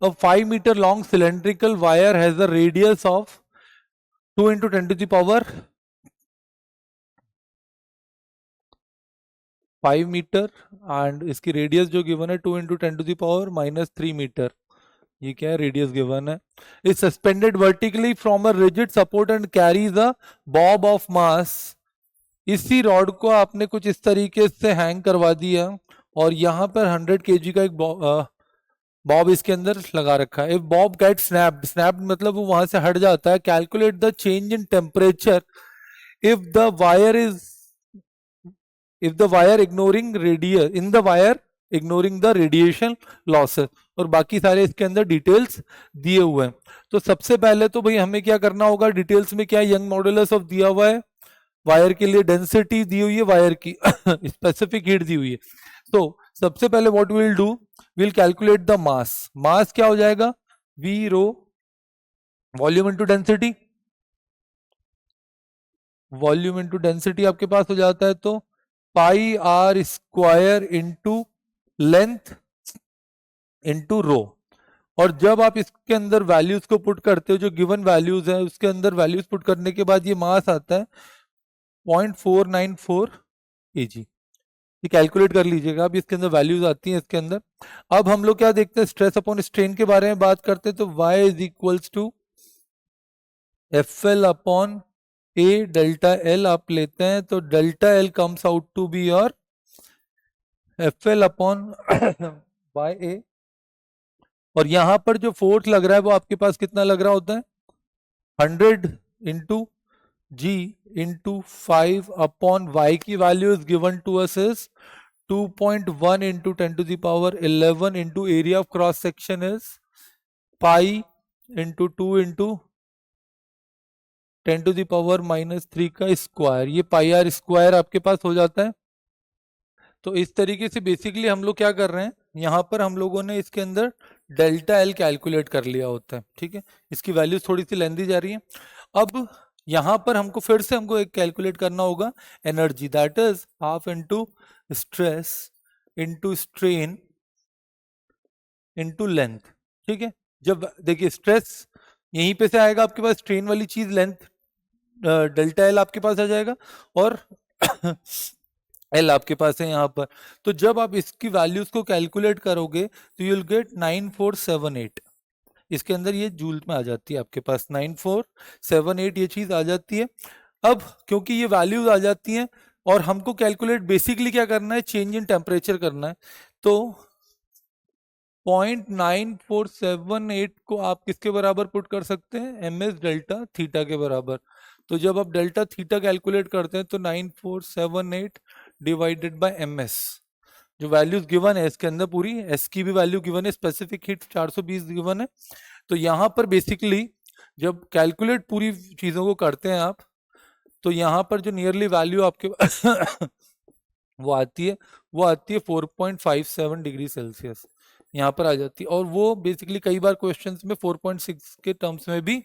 A 5 meter long cylindrical wire has a radius of 2 into 10 to the power 5 metre and इसकी radius जो given है 2 into 10 to the power -3 metre. ये क्या है, radius given है. Is suspended vertically from a rigid support and carries a bob of mass. इसी rod को आपने कुछ इस तरीके से हैंग करवा दिया और यहाँ पर 100 kg का एक बॉब इसके अंदर लगा रखा है. If bob get snapped, snapped मतलब वो वहां से हट जाता है. Calculate the change in temperature if the wire is ignoring radius in the wire ignoring the radiation losses. और बाकी सारे इसके अंदर डिटेल्स दिए हुए हैं. तो सबसे पहले तो भाई हमें क्या करना होगा, डिटेल्स में क्या यंग मॉडुलस ऑफ दिया हुआ है, वायर के लिए डेंसिटी दी हुई है, वायर की स्पेसिफिक हीट दी हुई है. तो सबसे पहले what will do, will calculate the mass. Mass क्या हो जाएगा, V rho volume into density. Volume into density आपके पास हो जाता है तो pi r square into length into rho. और जब आप इसके अंदर वैल्यूज को पुट करते हो, जो गिवन वैल्यूज है उसके अंदर वैल्यूज पुट करने के बाद ये मास आता है 0.494 kg. ये कैलकुलेट कर लीजिएगा आप, इसके अंदर वैल्यूज आती हैं इसके अंदर. अब हम लोग क्या देखते हैं, स्ट्रेस अपॉन स्ट्रेन के बारे में बात करते हैं. तो y is equals to F L upon A delta L आप लेते हैं तो delta L comes out to be और F L upon by A. और यहां पर जो फोर्स लग रहा है वो आपके पास कितना लग रहा होता है, 100 into g into 5 upon Y की वैल्यू is given to us is 2.1 into 10 to the power 11 into area of cross section is pi into 2 into 10 to the power -3 का स्क्वायर. ये पाई आर स्क्वायर आपके पास हो जाता है. तो इस तरीके से बेसिकली हम लोग क्या कर रहे हैं, यहाँ पर हम लोगों ने इसके अंदर डेल्टा एल कैलकुलेट कर लिया होता है. ठीक है, इसकी वैल्यूज थोड़ी सी लेंदी जा रही है. अब यहाँ पर हमको फिर से हमको एक कैलकुलेट करना होगा energy, that is half into stress into strain into length. ठीक है, जब देखिए स्ट्रेस यहीं पे से आएगा आपके पास, स्ट्रेन वाली चीज लेंथ डेल्टा एल आपके पास आ जाएगा और एल आपके पास है यहाँ पर. तो जब आप इसकी वैल्यूज को कैलकुलेट करोगे तो यू विल गेट 9478. इसके अंदर ये जूल में आ जाती है आपके पास 9478 ये चीज आ जाती है. अब क्योंकि ये वैल्यूज आ जाती हैं और हमको कैलकुलेट बेसिकली क्या करना है, चेंज इन टेम्परेचर करना है. तो 0.9478 को आप किसके बराबर पुट कर सकते हैं, एम एस डेल्टा थीटा के बराबर. तो जब आप डेल्टा थीटा कैलकुलेट करते हैं तो 9478 डिवाइडेड बाय एम एस, जो वैल्यूज गिवन है इसके अंदर पूरी एस की भी वैल्यू गिवन है, स्पेसिफिक हीट 420 गिवन है. तो यहाँ पर बेसिकली जब कैलकुलेट पूरी चीजों को करते हैं आप, तो यहाँ पर जो नियरली वैल्यू आपके वो आती है 4.57 डिग्री सेल्सियस यहाँ पर आ जाती है. और वो बेसिकली कई बार क्वेश्चंस में 4.6 के टर्म्स में भी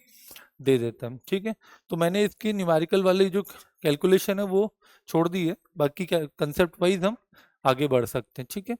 दे देता है. ठीक है, तो मैंने इसकी न्यूमेरिकल वाली जो कैलकुलेशन है वो छोड़ दी है, बाकी कंसेप्ट वाइज हम आगे बढ़ सकते हैं. ठीक है.